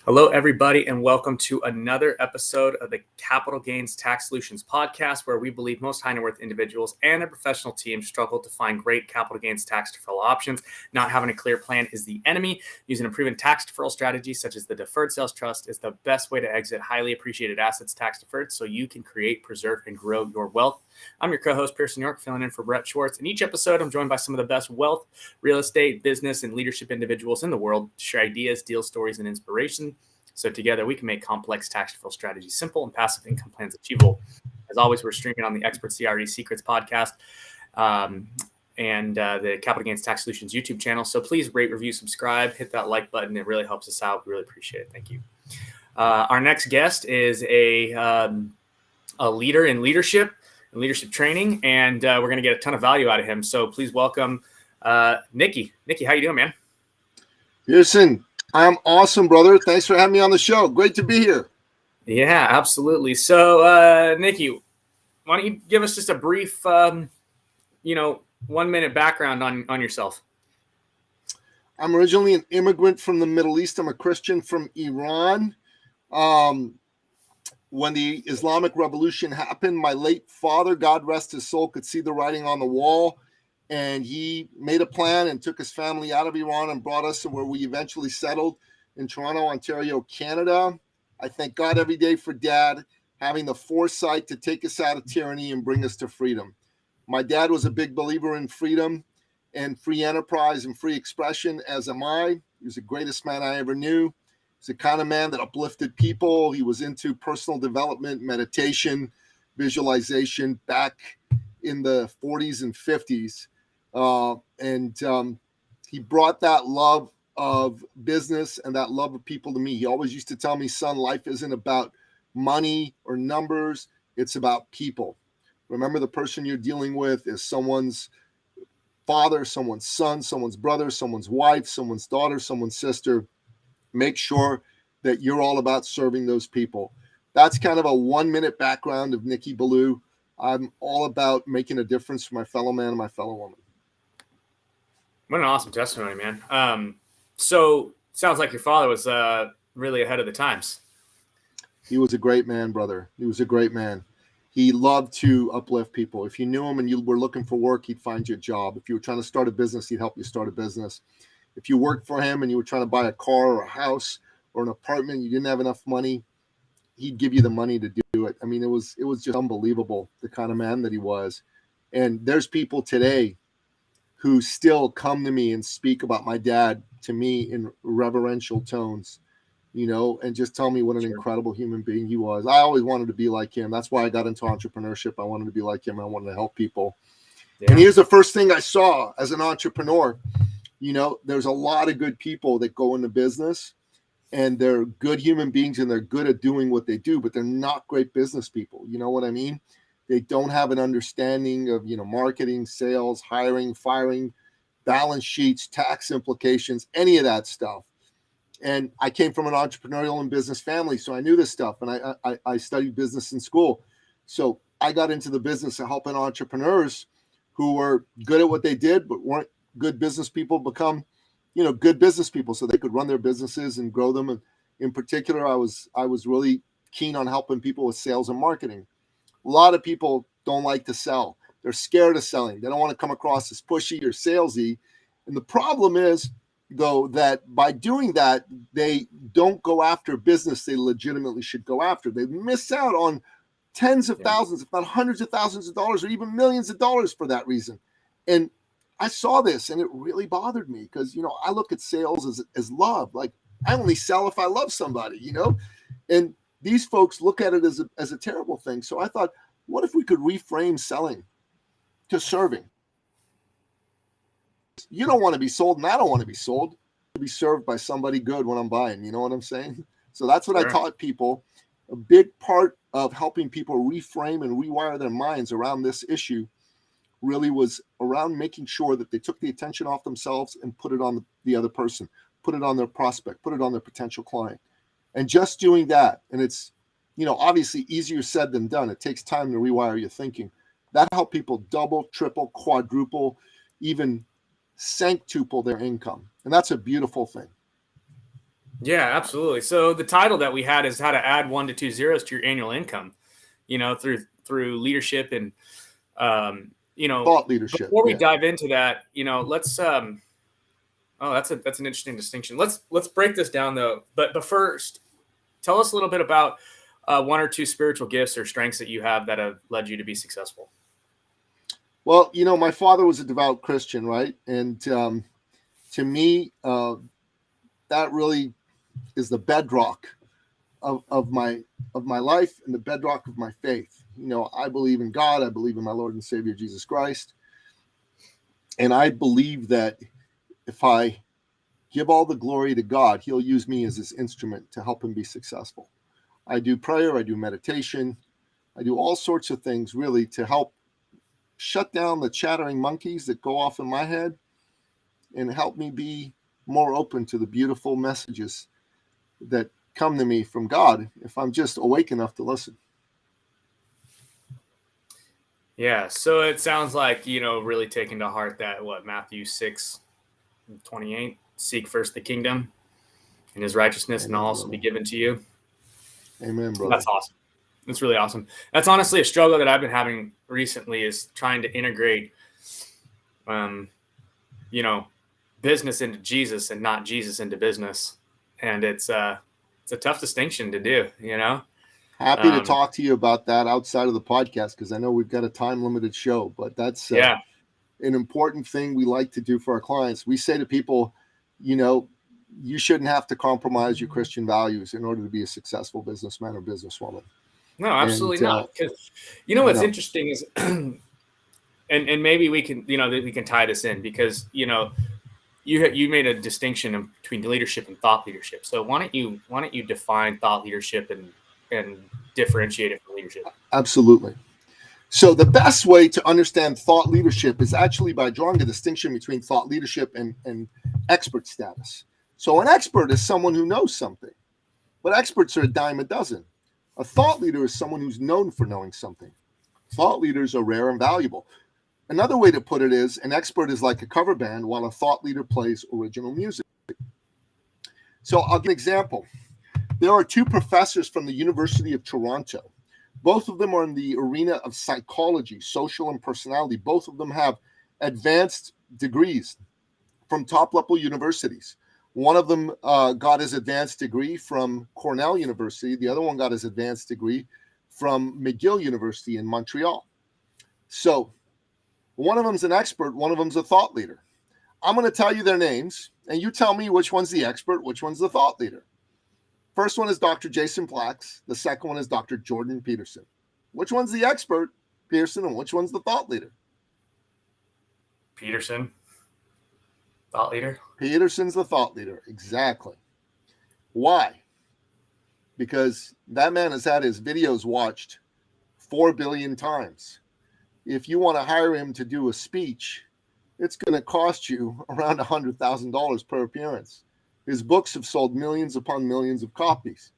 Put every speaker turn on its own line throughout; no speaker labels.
Hello, everybody, and welcome to another episode of the Capital Gains Tax Solutions podcast, where we believe most high net worth individuals and their professional teams struggle to find great capital gains tax deferral options. Not having a clear plan is the enemy. Using a proven tax deferral strategy, such as the Deferred Sales Trust, is the best way to exit highly appreciated assets tax deferred so you can create, preserve, and grow your wealth. I'm your co-host, Pearson York, filling in for Brett Swarts. In each episode, I'm joined by some of the best wealth, real estate, business, and leadership individuals in the world to share ideas, deal stories, and inspiration. So together we can make complex tax deferral strategies simple and passive income plans achievable. As always, we're streaming on the Expert CRE Secrets podcast and the Capital Gains Tax Solutions YouTube channel. So please rate, review, subscribe, hit that like button. It really helps us out. We really appreciate it. Thank you. Our next guest is a leader in leadership and leadership training, and we're going to get a ton of value out of him. So please welcome Nicky. Nicky, how you doing, man?
Pearson, I'm awesome, brother. Thanks for having me on the show. Great to be here.
Yeah, absolutely. So, Nicky, why don't you give us just a brief, 1 minute background on yourself?
I'm originally an immigrant from the Middle East. I'm a Christian from Iran. When the Islamic Revolution happened, my late father, God rest his soul, could see the writing on the wall. And he made a plan and took his family out of Iran and brought us to where we eventually settled in Toronto, Ontario, Canada. I thank God every day for Dad having the foresight to take us out of tyranny and bring us to freedom. My dad was a big believer in freedom and free enterprise and free expression, as am I. He was the greatest man I ever knew. He's the kind of man that uplifted people. He was into personal development, meditation, visualization back in the 40s and 50s. He brought that love of business and that love of people to me. He always used to tell me, son, life isn't about money or numbers. It's about people. Remember, the person you're dealing with is someone's father, someone's son, someone's brother, someone's wife, someone's daughter, someone's sister. Make sure that you're all about serving those people. That's kind of a 1 minute background of Nicky Ballou. I'm all about making a difference for my fellow man and my fellow woman.
What an awesome testimony, man. So sounds like your father was really ahead of the times.
He was a great man, brother. He was a great man. He loved to uplift people. If you knew him and you were looking for work, he'd find you a job. If you were trying to start a business, he'd help you start a business. If you worked for him and you were trying to buy a car or a house or an apartment, you didn't have enough money, he'd give you the money to do it. I mean, it was just unbelievable, the kind of man that he was. And there's people today who still come to me and speak about my dad to me in reverential tones, and just tell me what an incredible human being he was. I always wanted to be like him. That's why I got into entrepreneurship. I wanted to be like him. I wanted to help people. Yeah. And here's the first thing I saw as an entrepreneur. There's a lot of good people that go into business and they're good human beings and they're good at doing what they do, but they're not great business people. You know what I mean? They don't have an understanding of, marketing, sales, hiring, firing, balance sheets, tax implications, any of that stuff. And I came from an entrepreneurial and business family, so I knew this stuff. And I studied business in school. So I got into the business of helping entrepreneurs who were good at what they did, but weren't good business people become, good business people so they could run their businesses and grow them. And in particular, I was really keen on helping people with sales and marketing. A lot of people don't like to sell. They're scared of selling. They don't want to come across as pushy or salesy. And the problem is, though, that by doing that, they don't go after business they legitimately should go after. They miss out on tens of thousands, if not hundreds of thousands of dollars, or even millions of dollars for that reason. And I saw this and it really bothered me because, I look at sales as love. Like, I only sell if I love somebody, and these folks look at it as a terrible thing. So I thought, what if we could reframe selling to serving? You don't want to be sold, and I don't want to be sold. To be served by somebody good when I'm buying. You know what I'm saying? So that's what I taught people. A big part of helping people reframe and rewire their minds around this issue really was around making sure that they took the attention off themselves and put it on the other person, put it on their prospect, put it on their potential client. And just doing that, and it's, obviously easier said than done. It takes time to rewire your thinking. That helped people double, triple, quadruple, even centuple their income. And that's a beautiful thing.
Yeah, absolutely. So the title that we had is how to add 1 to 2 zeros to your annual income, through leadership and,
Thought leadership.
before we
Yeah.
dive into that, let's, oh, that's an interesting distinction. Let's break this down though. But first, tell us a little bit about 1 or 2 spiritual gifts or strengths that you have that have led you to be successful.
Well, my father was a devout Christian, right? And to me, that really is the bedrock of my life and the bedrock of my faith. I believe in God. I believe in my Lord and Savior Jesus Christ, and I believe that if I give all the glory to God, He'll use me as His instrument to help Him be successful. I do prayer. I do meditation. I do all sorts of things really to help shut down the chattering monkeys that go off in my head and help me be more open to the beautiful messages that come to me from God if I'm just awake enough to listen.
Yeah, so it sounds like, really taking to heart that Matthew 6:28, seek first the kingdom and his righteousness, and
Amen,
I'll also
brother.
be given to you.
Amen, brother.
That's awesome. That's really awesome. That's honestly a struggle that I've been having recently, is trying to integrate business into Jesus and not Jesus into business. And it's a tough distinction to do,
Happy to talk to you about that outside of the podcast, because I know we've got a time limited show, but that's
yeah.
an important thing we like to do for our clients. We say to people, you shouldn't have to compromise your Christian values in order to be a successful businessman or businesswoman.
No, absolutely not. Because what's interesting is, and maybe we can tie this in, because you made a distinction between leadership and thought leadership. So why don't you define thought leadership and differentiate it from leadership?
Absolutely. So the best way to understand thought leadership is actually by drawing a distinction between thought leadership and expert status. So an expert is someone who knows something, but experts are a dime a dozen. A thought leader is someone who's known for knowing something. Thought leaders are rare and valuable. Another way to put it is an expert is like a cover band, while a thought leader plays original music. So I'll give an example. There are 2 professors from the University of Toronto. Both of them are in the arena of psychology, social and personality. Both of them have advanced degrees from top-level universities. One of them got his advanced degree from Cornell University. The other one got his advanced degree from McGill University in Montreal. So one of them's an expert, one of them's a thought leader. I'm going to tell you their names, and you tell me which one's the expert, which one's the thought leader. First one is Dr. Jason Plax. The second one is Dr. Jordan Peterson. Which one's the expert, Peterson, and which one's the thought leader?
Peterson. Thought leader?
Peterson's the thought leader. Exactly. Why? Because that man has had his videos watched 4 billion times. If you want to hire him to do a speech, it's going to cost you around $100,000 per appearance. His books have sold millions upon millions of copies.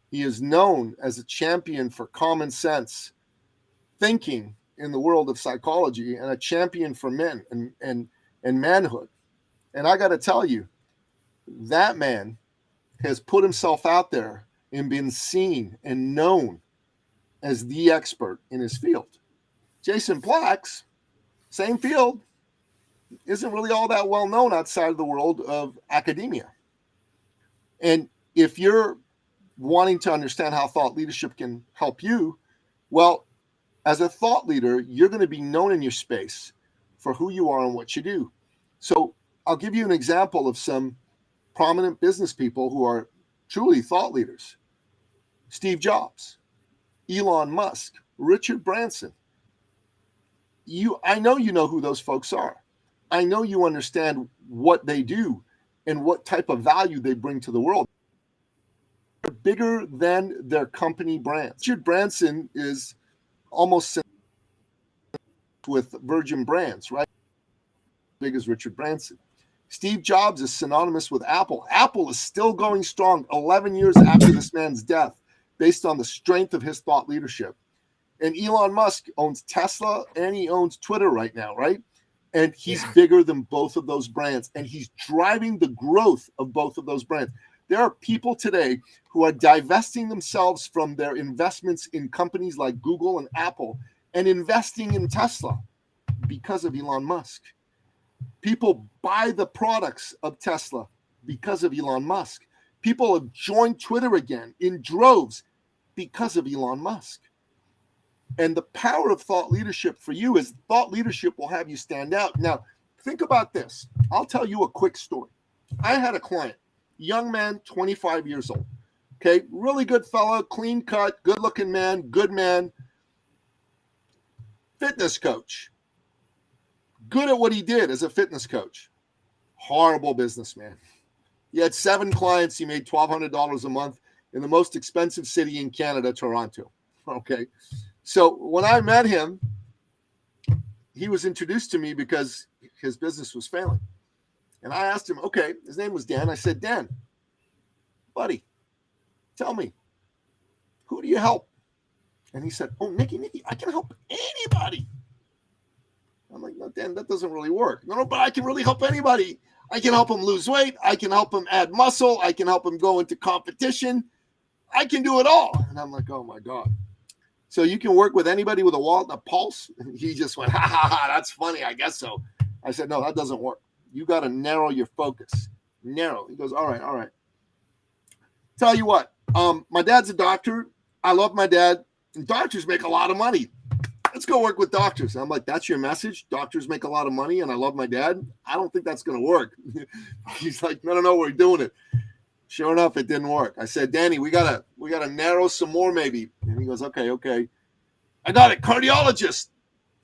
He is known as a champion for common sense thinking in the world of psychology, and a champion for men and manhood. And I got to tell you, that man has put himself out there and been seen and known as the expert in his field. Jason Plax, same field, isn't really all that well known outside of the world of academia. And if you're wanting to understand how thought leadership can help you, well, as a thought leader, you're going to be known in your space for who you are and what you do. So I'll give you an example of some prominent business people who are truly thought leaders. Steve Jobs, Elon Musk, Richard Branson. I know you know who those folks are. I know you understand what they do and what type of value they bring to the world. They're bigger than their company brands. Richard Branson is almost with Virgin Brands, right? Big as Richard Branson. Steve Jobs is synonymous with Apple. Apple is still going strong 11 years after this man's death, based on the strength of his thought leadership. And Elon Musk owns Tesla and he owns Twitter right now, right? And he's bigger than both of those brands, and he's driving the growth of both of those brands. There are people today who are divesting themselves from their investments in companies like Google and Apple and investing in Tesla because of Elon Musk. People buy the products of Tesla because of Elon Musk. People have joined Twitter again in droves because of Elon Musk. And the power of thought leadership for you is thought leadership will have you stand out. Now, think about this. I'll tell you a quick story. I had a client, young man, 25 years old. Okay, really good fellow, clean cut, good looking man, good man, fitness coach. Good at what he did as a fitness coach. Horrible businessman. He had 7 clients. He made $1,200 a month in the most expensive city in Canada, Toronto. Okay. So when I met him, he was introduced to me because his business was failing. And I asked him, okay, his name was Dan. I said, Dan, buddy, tell me, who do you help? And he said, oh, Nikki, I can help anybody. I'm like, no, Dan, that doesn't really work. No, but I can really help anybody. I can help him lose weight. I can help him add muscle. I can help him go into competition. I can do it all. And I'm like, oh, my God. So you can work with anybody with a wallet and a pulse? And he just went, ha, that's funny. I guess so. I said, no, that doesn't work. You got to narrow your focus. Narrow. He goes, all right. Tell you what, my dad's a doctor. I love my dad. And doctors make a lot of money. Let's go work with doctors. And I'm like, that's your message? Doctors make a lot of money and I love my dad? I don't think that's going to work. He's like, no, we're doing it. Sure enough, it didn't work. I said, Danny, we gotta narrow some more maybe. And he goes, okay. I got it. Cardiologist.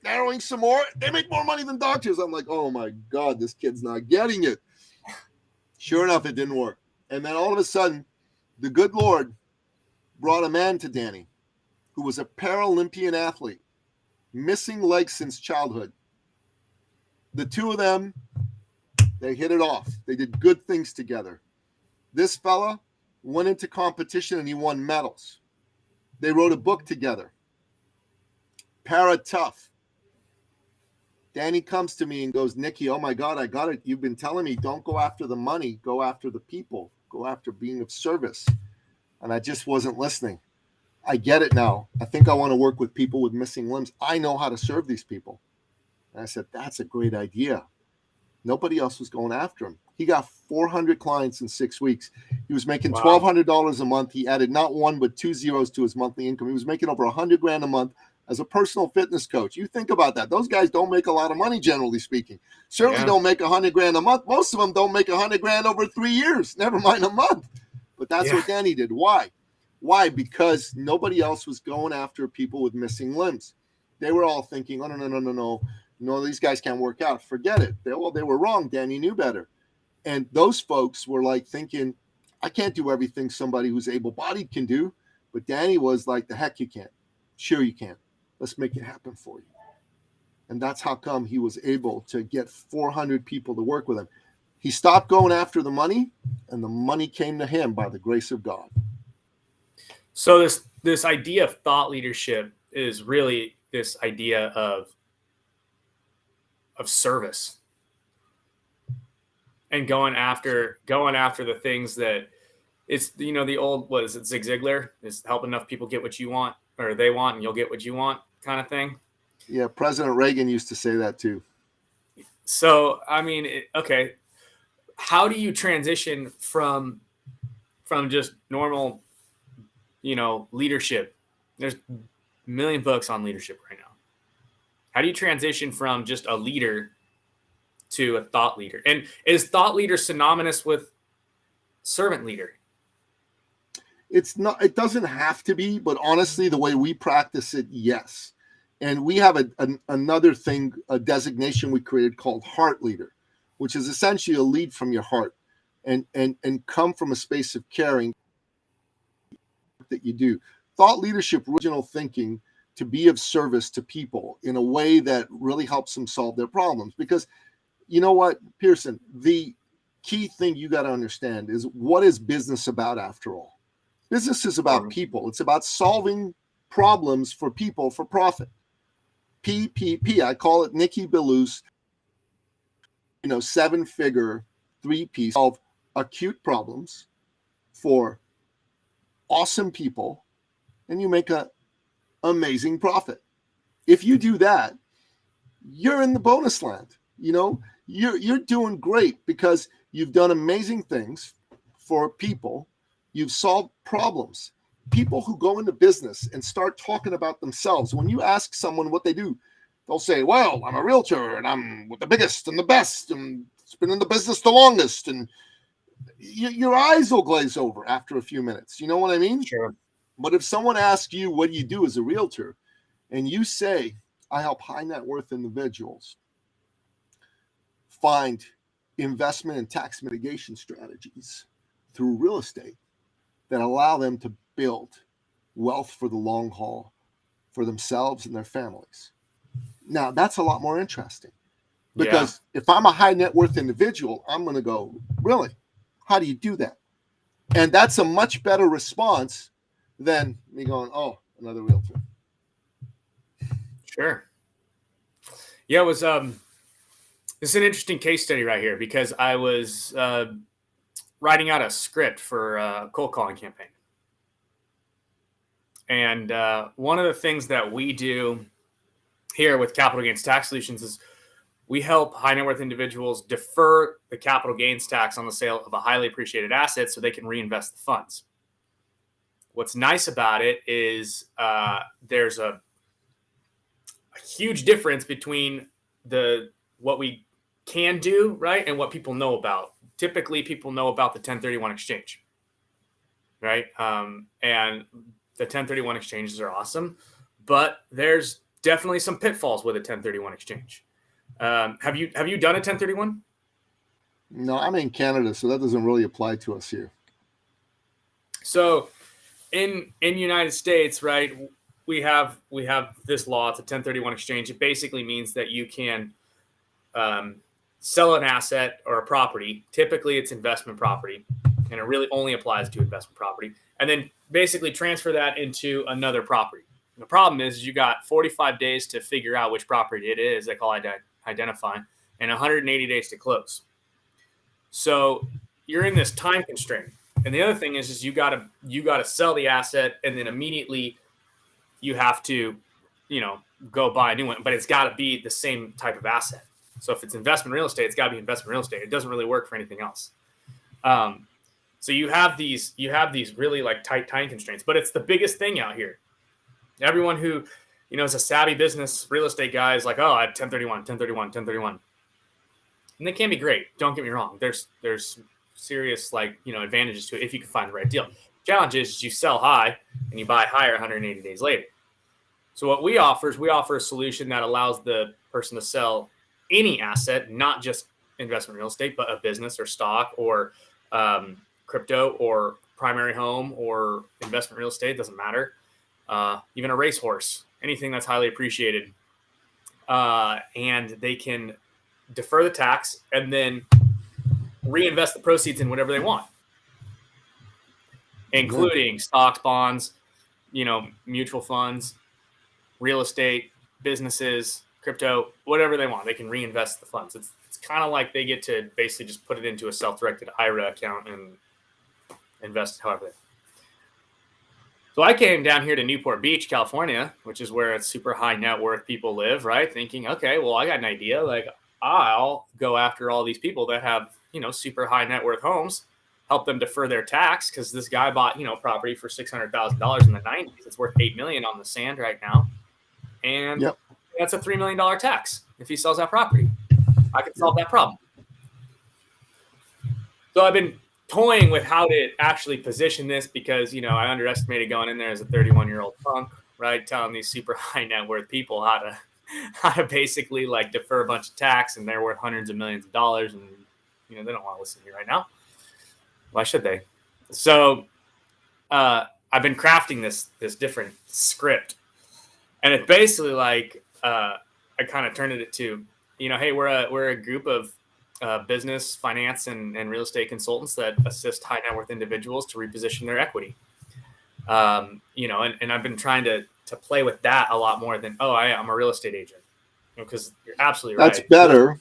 Narrowing some more. They make more money than doctors. I'm like, oh my God, this kid's not getting it. Sure enough, it didn't work. And then all of a sudden, the good Lord brought a man to Danny who was a Paralympian athlete, missing legs since childhood. The two of them, they hit it off. They did good things together. This fella went into competition and he won medals. They wrote a book together. Para Tough. Danny comes to me and goes, Nikki, oh my God, I got it. You've been telling me don't go after the money, go after the people, go after being of service. And I just wasn't listening. I get it now. I think I want to work with people with missing limbs. I know how to serve these people. And I said, that's a great idea. Nobody else was going after him. He got 400 clients in 6 weeks. He was making $1,200 a month. He added not one, but 2 zeros to his monthly income. He was making over $100,000 a month as a personal fitness coach. You think about that. Those guys don't make a lot of money, generally speaking. Certainly don't make $100,000 a month. Most of them don't make $100,000 over 3 years, never mind a month. But that's what Danny did. Why? Because nobody else was going after people with missing limbs. They were all thinking, oh, no, these guys can't work out. Forget it. They were wrong. Danny knew better. And those folks were like thinking, I can't do everything somebody who's able-bodied can do. But Danny was like, the heck you can't. Sure you can. Let's make it happen for you. And that's how come he was able to get 400 people to work with him. He stopped going after the money, and the money came to him by the grace of God.
So this idea of thought leadership is really this idea of service and going after the things that it's, the old, what is it, Zig Ziglar, is help enough people get what you want or they want and you'll get what you want kind of thing.
Yeah. President Reagan used to say that too.
So, I mean, okay. How do you transition from just normal, leadership? There's a million books on leadership right now. How do you transition from just a leader to a thought leader? And is thought leader synonymous with servant leader?
It's not. It doesn't have to be, but honestly, the way we practice it, yes. And we have another thing, a designation we created called heart leader, which is essentially a lead from your heart and come from a space of caring that you do. Thought leadership, original thinking, to be of service to people in a way that really helps them solve their problems. Because you know what, Pearson, the key thing you got to understand is, what is business about after all? Business is about people. It's about solving problems for people for profit. PPP, I call it Nikki Billow's, 7-figure 3P, solve acute problems for awesome people and you make an amazing profit. If you do that, you're in the bonus land. You're doing great because you've done amazing things for people. You've solved problems. People who go into business and start talking about themselves, when you ask someone what they do, they'll say, well, I'm a realtor and I'm the biggest and the best and it's been in the business the longest. And your eyes will glaze over after a few minutes. You know what I mean?
Sure.
But if someone asks you, what do you do as a realtor? And you say, I help high net worth individuals find investment and tax mitigation strategies through real estate that allow them to build wealth for the long haul for themselves and their families. Now, that's a lot more interesting because if I'm a high net worth individual, I'm going to go, really? How do you do that? And that's a much better response than me going, oh, another realtor.
Sure. Yeah, it was this is an interesting case study right here because I was writing out a script for a cold calling campaign. And one of the things that we do here with Capital Gains Tax Solutions is we help high net worth individuals defer the capital gains tax on the sale of a highly appreciated asset so they can reinvest the funds. What's nice about it is there's a huge difference between what we can do, right, and what people know about. Typically, people know about the 1031 exchange, right? And the 1031 exchanges are awesome, but there's definitely some pitfalls with a 1031 exchange. Have you done a 1031?
No, I'm in Canada, so that doesn't really apply to us here.
So in United States, right, we have this law. It's a 1031 exchange. It basically means that you can sell an asset or a property. Typically, it's investment property, and it really only applies to investment property. And then basically transfer that into another property. And the problem is you got 45 days to figure out which property it is. They call identifying, and 180 days to close. So you're in this time constraint. And the other thing is you got to sell the asset, and then immediately you have to, go buy a new one. But it's got to be the same type of asset. So if it's investment real estate, it's got to be investment real estate. It doesn't really work for anything else. So you have these really like tight time constraints, but it's the biggest thing out here. Everyone who, is a savvy business real estate guy is like, oh, I have 1031. And they can be great. Don't get me wrong. There's serious advantages to it if you can find the right deal. Challenge is you sell high and you buy higher 180 days later. So what we offer is a solution that allows the person to sell any asset, not just investment real estate, but a business or stock or crypto or primary home or investment real estate, doesn't matter. Even a racehorse, anything that's highly appreciated. And they can defer the tax and then reinvest the proceeds in whatever they want, including stocks, bonds, mutual funds, real estate, businesses, crypto, whatever they want. They can reinvest the funds. It's kind of like they get to basically just put it into a self-directed IRA account and invest however. So I came down here to Newport Beach, California, which is where it's super high net worth people live, right? Thinking, okay, well, I got an idea. Like, I'll go after all these people that have, super high net worth homes, help them defer their tax because this guy bought, property for $600,000 in the 90s. It's worth $8 million on the sand right now. And that's a $3 million tax if he sells that property. I can solve that problem. So I've been toying with how to actually position this because, I underestimated going in there as a 31-year-old punk, right? Telling these super high net worth people how to basically like defer a bunch of tax and they're worth hundreds of millions of dollars. And, they don't want to listen to me right now. Why should they? So I've been crafting this different script. And it's basically like I kind of turned it to, hey, we're a group of business, finance, and real estate consultants that assist high net worth individuals to reposition their equity. And I've been trying to play with that a lot more than, I'm a real estate agent. Because you're absolutely right.
That's better.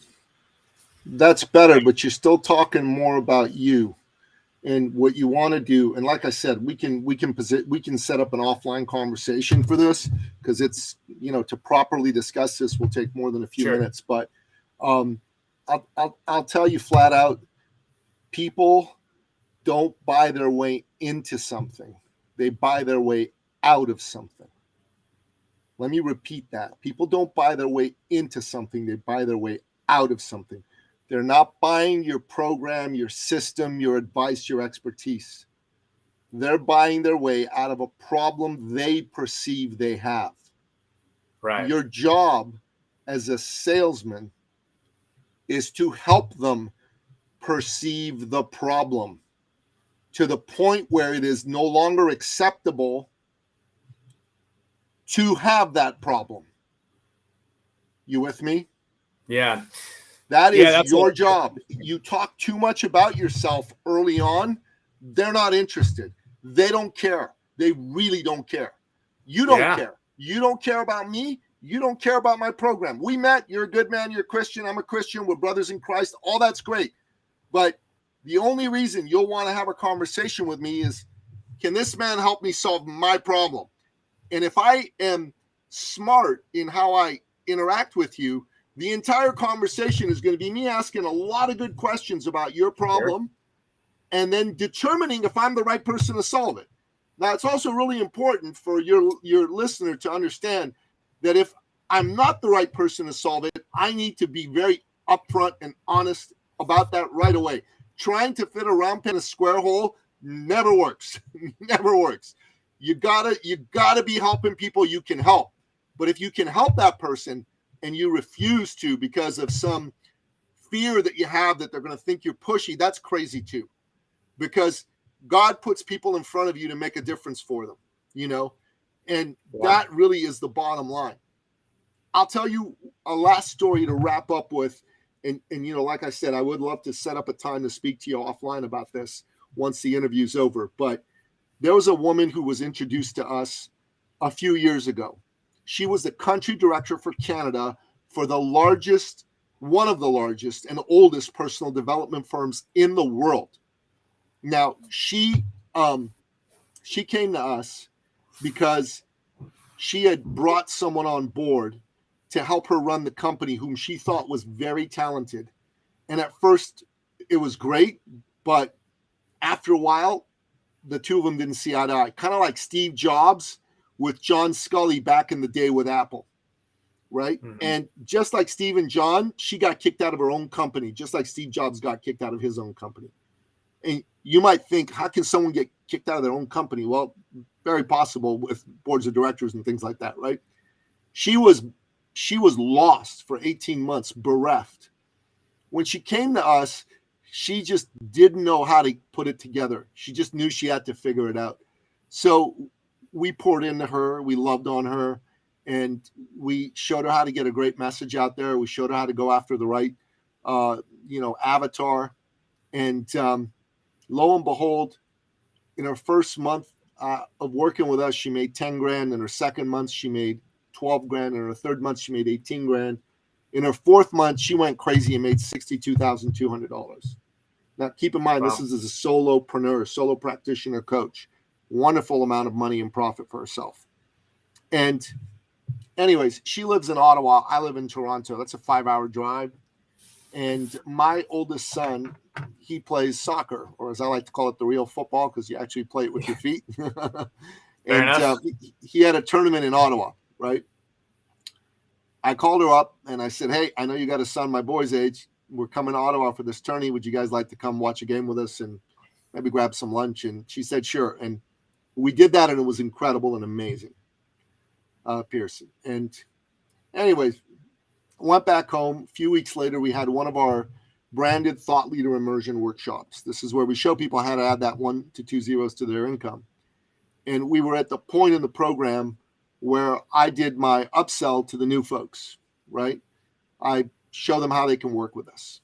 That's better, but you're still talking more about you And what you want to do, and like I said, we can set up an offline conversation for this, because it's, to properly discuss this will take more than a few minutes. But I'll tell you flat out, people don't buy their way into something; they buy their way out of something. Let me repeat that: people don't buy their way into something; they buy their way out of something. They're not buying your program, your system, your advice, your expertise. They're buying their way out of a problem they perceive they have.
Right.
Your job as a salesman is to help them perceive the problem to the point where it is no longer acceptable to have that problem. You with me?
Yeah.
That is your job. You talk too much about yourself early on, they're not interested. They don't care. They really don't care. You don't care. You don't care about me. You don't care about my program. We met. You're a good man. You're a Christian. I'm a Christian. We're brothers in Christ. All that's great. But the only reason you'll want to have a conversation with me is, can this man help me solve my problem? And if I am smart in how I interact with you, the entire conversation is going to be me asking a lot of good questions about your problem, and then determining if I'm the right person to solve it. Now, it's also really important for your listener to understand that if I'm not the right person to solve it, I need to be very upfront and honest about that right away. Trying to fit a round pin in a square hole never works. Never works. You gotta be helping people you can help. But if you can help that person and you refuse to because of some fear that you have that they're going to think you're pushy, that's crazy too. Because God puts people in front of you to make a difference for them, and that really is the bottom line. I'll tell you a last story to wrap up with. And like I said, I would love to set up a time to speak to you offline about this once the interview's over. But there was a woman who was introduced to us a few years ago. She was the country director for Canada for one of the largest and oldest personal development firms in the world. Now, she came to us because she had brought someone on board to help her run the company whom she thought was very talented. And at first, it was great, but after a while, the two of them didn't see eye to eye. Kind of like Steve Jobs with John Scully back in the day with Apple, right? Mm-hmm. And just like Steve and John, she got kicked out of her own company, just like Steve Jobs got kicked out of his own company. And you might think, how can someone get kicked out of their own company? Well, very possible with boards of directors and things like that, right? She was lost for 18 months, bereft. When she came to us, she just didn't know how to put it together. She just knew she had to figure it out. So we poured into her. We loved on her. And we showed her how to get a great message out there. We showed her how to go after the right, avatar. And lo and behold, in her first month of working with us, she made 10 grand. In her second month, she made 12 grand. In her third month, she made 18 grand. In her fourth month, she went crazy and made $62,200. Now, keep in mind, This is as a solopreneur, solo practitioner coach. Wonderful amount of money and profit for herself. And anyways, she lives in Ottawa. I live in Toronto. That's a 5-hour drive. And my oldest son, he plays soccer, or as I like to call it, the real football, because you actually play it with your feet. And he had a tournament in Ottawa, right? I called her up and I said, hey, I know you got a son my boy's age. We're coming to Ottawa for this tourney. Would you guys like to come watch a game with us and maybe grab some lunch? And she said, sure. And we did that, and it was incredible and amazing, Pearson. And anyways, went back home. A few weeks later, we had one of our branded thought leader immersion workshops. This is where we show people how to add that 1 to 2 zeros to their income. And we were at the point in the program where I did my upsell to the new folks, right? I show them how they can work with us.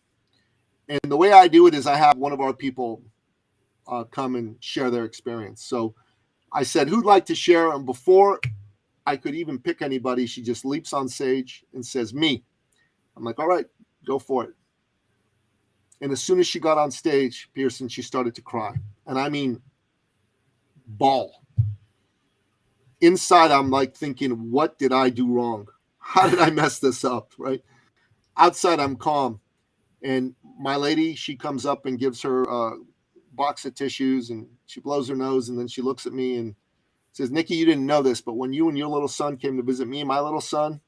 And the way I do it is I have one of our people come and share their experience. So I said, who'd like to share? And before I could even pick anybody, she just leaps on stage and says, me. I'm like, all right, go for it. And as soon as she got on stage, Pearson, she started to cry. And I mean, bawl. Inside, I'm like thinking, what did I do wrong? How did I mess this up, right? Outside, I'm calm. And my lady, she comes up and gives her a box of tissues, and she blows her nose, and then she looks at me and says, Nikki, you didn't know this, but when you and your little son came to visit me and my little son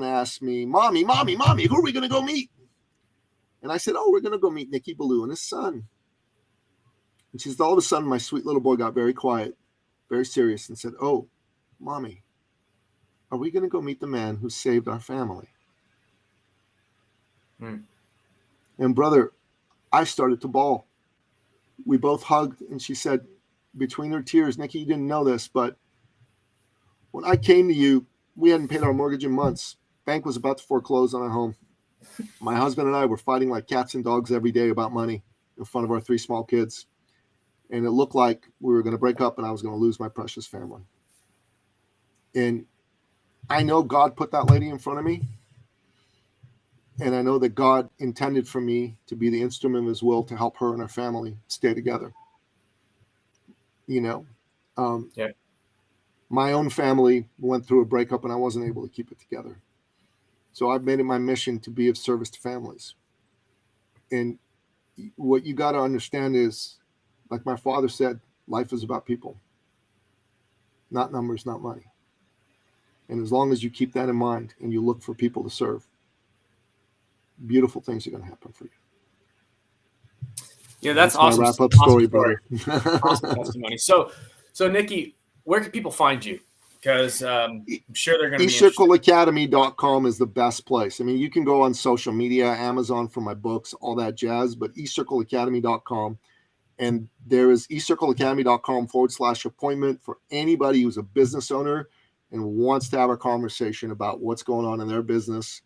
asked me, Mommy, who are we going to go meet? And I said, oh, we're going to go meet Nicky Ballou and his son. And she said, all of a sudden, my sweet little boy got very quiet, very serious, and said, oh, Mommy, are we going to go meet the man who saved our family? And brother, I started to bawl. We both hugged, and she said, between her tears, Nikki, you didn't know this, but when I came to you, we hadn't paid our mortgage in months. Bank was about to foreclose on our home. My husband and I were fighting like cats and dogs every day about money in front of our 3 small kids. And it looked like we were going to break up and I was going to lose my precious family. And I know God put that lady in front of me. And I know that God intended for me to be the instrument of his will to help her and her family stay together. You know, my own family went through a breakup and I wasn't able to keep it together. So I've made it my mission to be of service to families. And what you got to understand is, like my father said, life is about people, not numbers, not money. And as long as you keep that in mind and you look for people to serve, beautiful things are going to happen for you.
Yeah, that's awesome.
My wrap-up
awesome
story, brother.
Awesome testimony. So Nikki, where can people find you? Because I'm sure they're going to be
eCircleAcademy.com is the best place. I mean, you can go on social media, Amazon for my books, all that jazz, but eCircleAcademy.com. And there is eCircleAcademy.com/appointment for anybody who's a business owner and wants to have a conversation about what's going on in their business.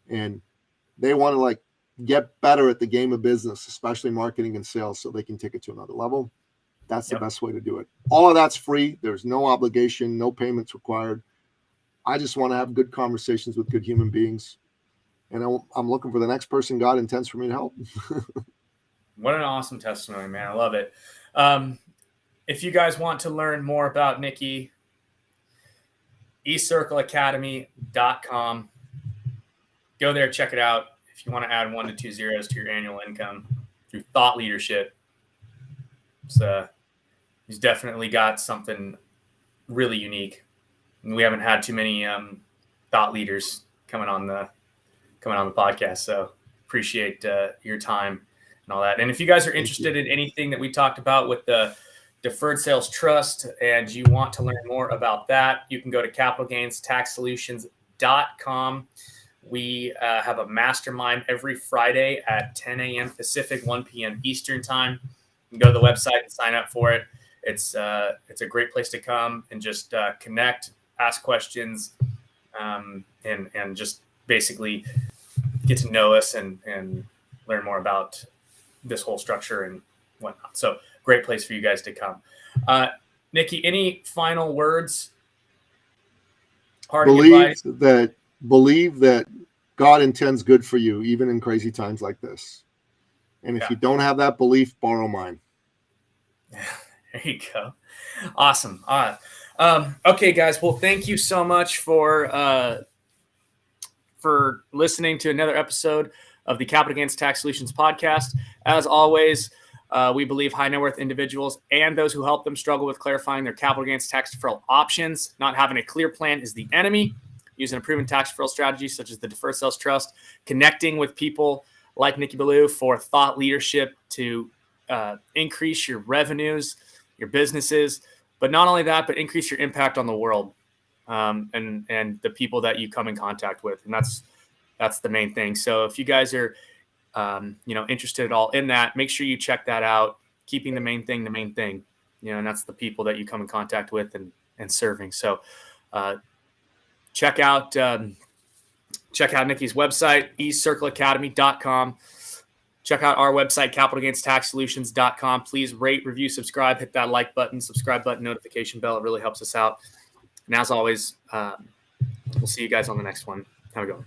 And they want to like get better at the game of business, especially marketing and sales, so they can take it to another level. That's the best way to do it. All of that's free. There's no obligation, no payments required. I just want to have good conversations with good human beings. And I'm looking for the next person God intends for me to help.
What an awesome testimony, man. I love it. If you guys want to learn more about Nikki, eCircleAcademy.com. Go there, check it out. If you want to add 1 to 2 zeros to your annual income through thought leadership, he's definitely got something really unique. And we haven't had too many thought leaders coming on the podcast. So appreciate your time and all that. And if you guys are interested in anything that we talked about with the Deferred Sales Trust and you want to learn more about that, you can go to capitalgainstaxsolutions.com. We have a mastermind every Friday at 10 a.m. Pacific, 1 p.m. Eastern time. You can go to the website and sign up for it. It's a great place to come and just connect, ask questions, and just basically get to know us and learn more about this whole structure and whatnot. So great place for you guys to come. Nikki, any final words?
Believe that God intends good for you, even in crazy times like this. And if you don't have that belief, borrow mine.
There you go. Awesome. Okay, guys. Well, thank you so much for listening to another episode of the Capital Gains Tax Solutions podcast. As always, we believe high net worth individuals and those who help them struggle with clarifying their capital gains tax deferral options. Not having a clear plan is the enemy. Using a proven tax deferral strategy such as the Deferred Sales Trust, connecting with people like Nikki Ballou for thought leadership to increase your revenues, your businesses, but not only that, but increase your impact on the world and the people that you come in contact with. And that's the main thing. So if you guys are interested at all in that, make sure you check that out. Keeping the main thing, and that's the people that you come in contact with and serving. So check out Nikki's website, eCircleAcademy.com. Check out our website, capitalgainstaxsolutions.com. Please rate, review, subscribe, hit that like button, subscribe button, notification bell. It really helps us out. And as always, we'll see you guys on the next one. Have a good one.